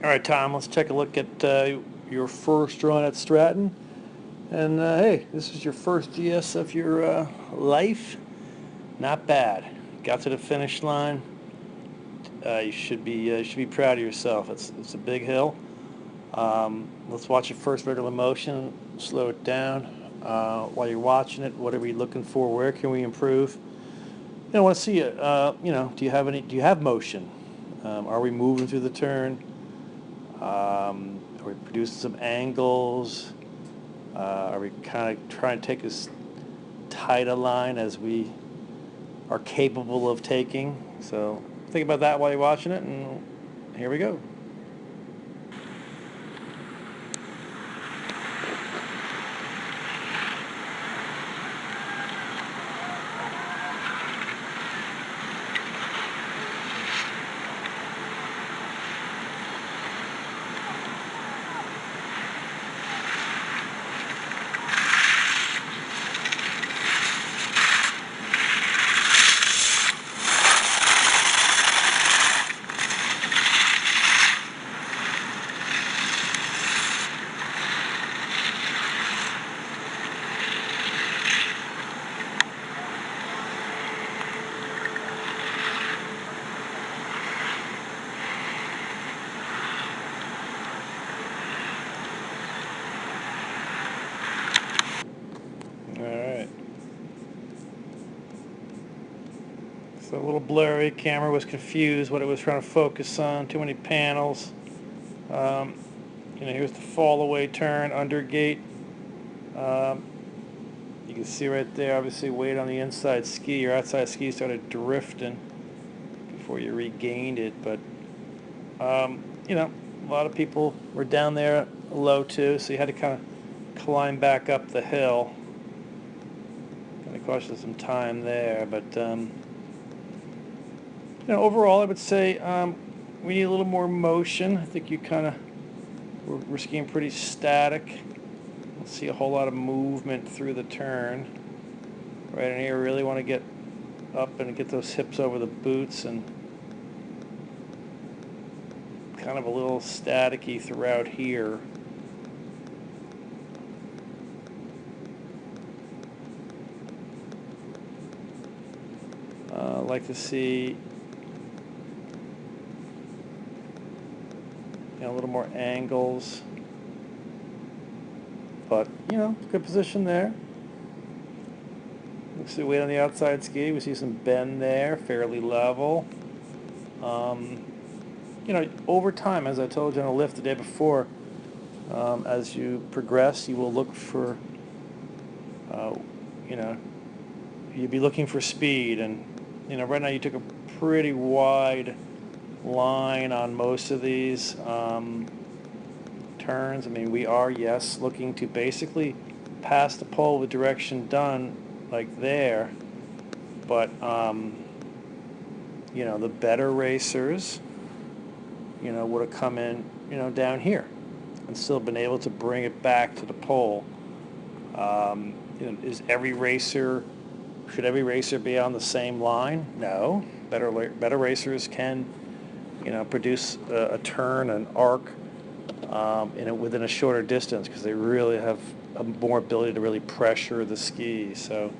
All right, Tom, let's take a look at your first run at Stratton. And hey, this is your first GS of your life. Not bad. Got to the finish line. You should be proud of yourself. It's a big hill. Let's watch your first regular motion. Slow it down. While you're watching it, what are we looking for? Where can we improve? I want to see it. Do you have motion? Are we moving through the turn? Are we producing some angles? Are we kind of trying to take as tight a line as we are capable of taking? So think about that while you're watching it, and here we go. Alright. So a little blurry. Camera was confused what it was trying to focus on. Too many panels. Here's the fall away turn, under gate. You can see right there, obviously weight on the inside ski. Your outside ski started drifting before you regained it. But, a lot of people were down there low too, so you had to kind of climb back up the hill. Kind of cost you some time there, but overall, I would say we need a little more motion. I think we're skiing pretty static. Don't see a whole lot of movement through the turn. Right in here, we really want to get up and get those hips over the boots, and kind of a little staticky throughout here. I'd like to see a little more angles, but good position there. Looks to weight on the outside ski. We see some bend there, fairly level. Over time, as I told you on the lift the day before, as you progress, you will look for, you'd be looking for speed, and right now you took a pretty wide line on most of these turns. I mean, we are, yes, looking to basically pass the pole with direction done, like there, but the better racers would have come in down here and still been able to bring it back to the pole. Should every racer be on the same line? No. Better racers can produce a turn, an arc within a shorter distance, because they really have more ability to really pressure the ski. So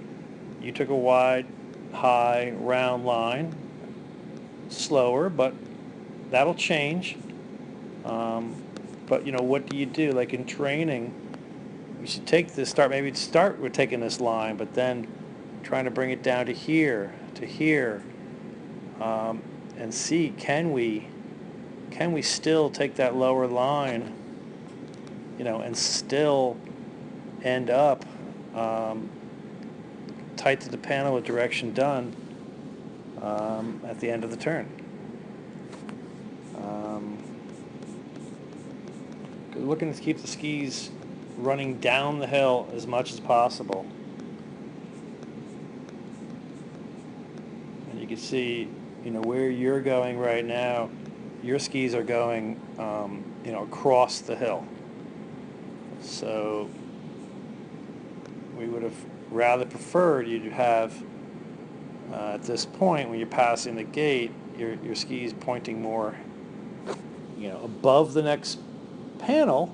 you took a wide, high, round line, slower, but that'll change. But what do you do? Like in training, you should start with taking this line, but then trying to bring it down to here, and see, can we still take that lower line, and still end up tight to the panel with direction done at the end of the turn. Looking to keep the skis running down the hill as much as possible. And you can see, where you're going right now, your skis are going, across the hill. So we would have rather preferred you to have, at this point when you're passing the gate, your skis pointing more above the next panel,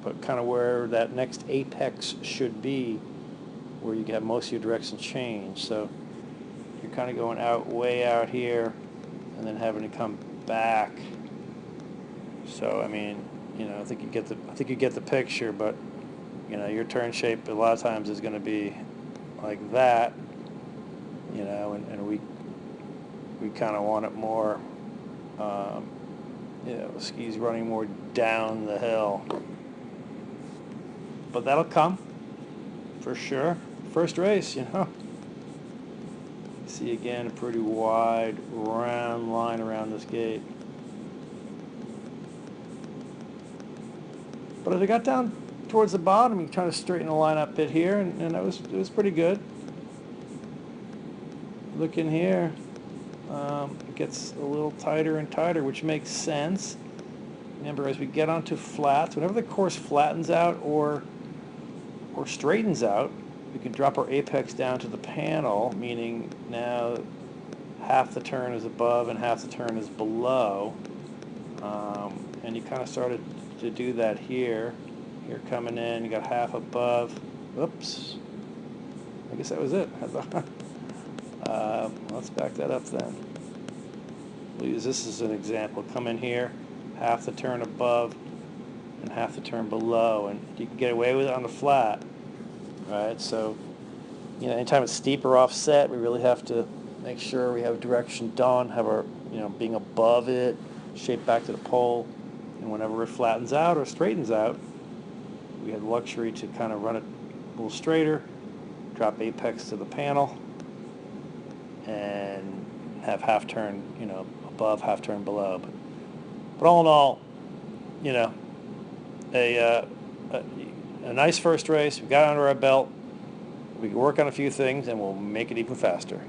but kind of where that next apex should be, where you have most of your direction change. So you're kind of going out, way out here, and then having to come back. So I mean, I think you get the picture, but your turn shape a lot of times is going to be like that, and we kind of want it more, skis running more down the hill. But that'll come, for sure. First race, See again a pretty wide, round line around this gate. But as I got down towards the bottom, you try to straighten the line up a bit here, and it was pretty good. Look in here. It gets a little tighter and tighter, which makes sense. Remember, as we get onto flats, whenever the course flattens out or straightens out, we can drop our apex down to the panel, meaning now half the turn is above and half the turn is below. And you kind of started to do that here. Here coming in, you got half above. Oops. I guess that was it. Let's back that up then. We'll use this as an example. Come in here, half the turn above and half the turn below, and you can get away with it on the flat, right? So, anytime it's steep or offset, we really have to make sure we have direction done, have our, being above it, shape back to the pole, and whenever it flattens out or straightens out, we have the luxury to kind of run it a little straighter, drop apex to the panel, and have half turn, above, half turn below. But all in all, a nice first race. We got under our belt. We can work on a few things, and we'll make it even faster.